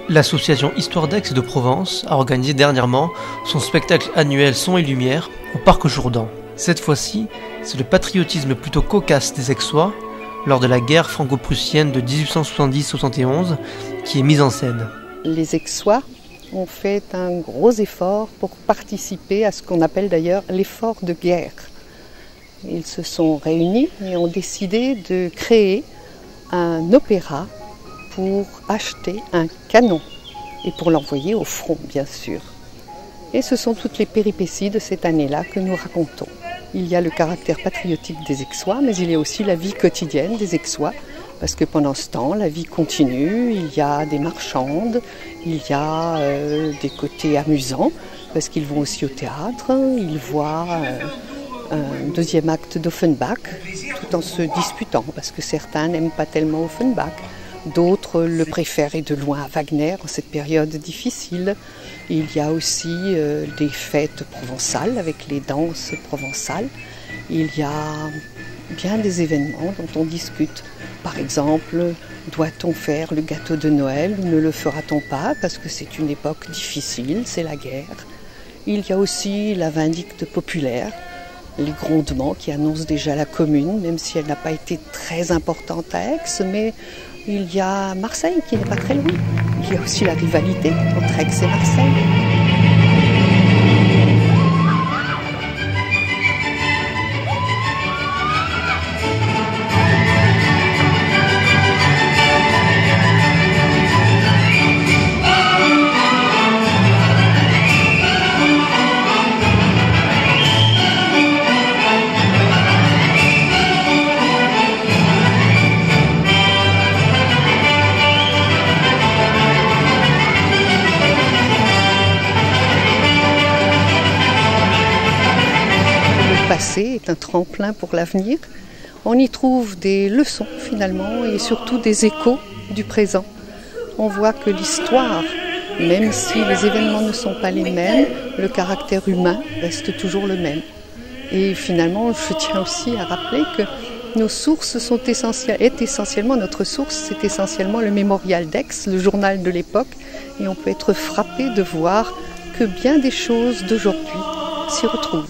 L'association Histoire d'Aix et de Provence a organisé dernièrement son spectacle annuel Son et Lumière au Parc Jourdan. Cette fois-ci, c'est le patriotisme plutôt cocasse des Aixois lors de la guerre franco-prussienne de 1870-71 qui est mise en scène. Les Aixois ont fait un gros effort pour participer à ce qu'on appelle d'ailleurs l'effort de guerre. Ils se sont réunis et ont décidé de créer un opéra pour acheter un canon et pour l'envoyer au front, bien sûr. Et ce sont toutes les péripéties de cette année-là que nous racontons. Il y a le caractère patriotique des Aixois, mais il y a aussi la vie quotidienne des Aixois, parce que pendant ce temps, la vie continue, il y a des marchandes, il y a des côtés amusants, parce qu'ils vont aussi au théâtre, ils voient un deuxième acte d'Offenbach, tout en se disputant, parce que certains n'aiment pas tellement Offenbach. D'autres le préfèrent de loin à Wagner en cette période difficile. Il y a aussi des fêtes provençales avec les danses provençales. Il y a bien des événements dont on discute. Par exemple, doit-on faire le gâteau de Noël ou ne le fera-t-on pas parce que c'est une époque difficile, c'est la guerre. Il y a aussi la vindicte populaire, les grondements qui annoncent déjà la commune, même si elle n'a pas été très importante à Aix, mais il y a Marseille qui n'est pas très loin. Il y a aussi la rivalité entre Aix et Marseille. Le passé est un tremplin pour l'avenir. On y trouve des leçons finalement et surtout des échos du présent. On voit que l'histoire, même si les événements ne sont pas les mêmes, le caractère humain reste toujours le même. Et finalement, je tiens aussi à rappeler que nos sources sont essentiellement, notre source, c'est essentiellement le mémorial d'Aix, le journal de l'époque, et on peut être frappé de voir que bien des choses d'aujourd'hui s'y retrouvent.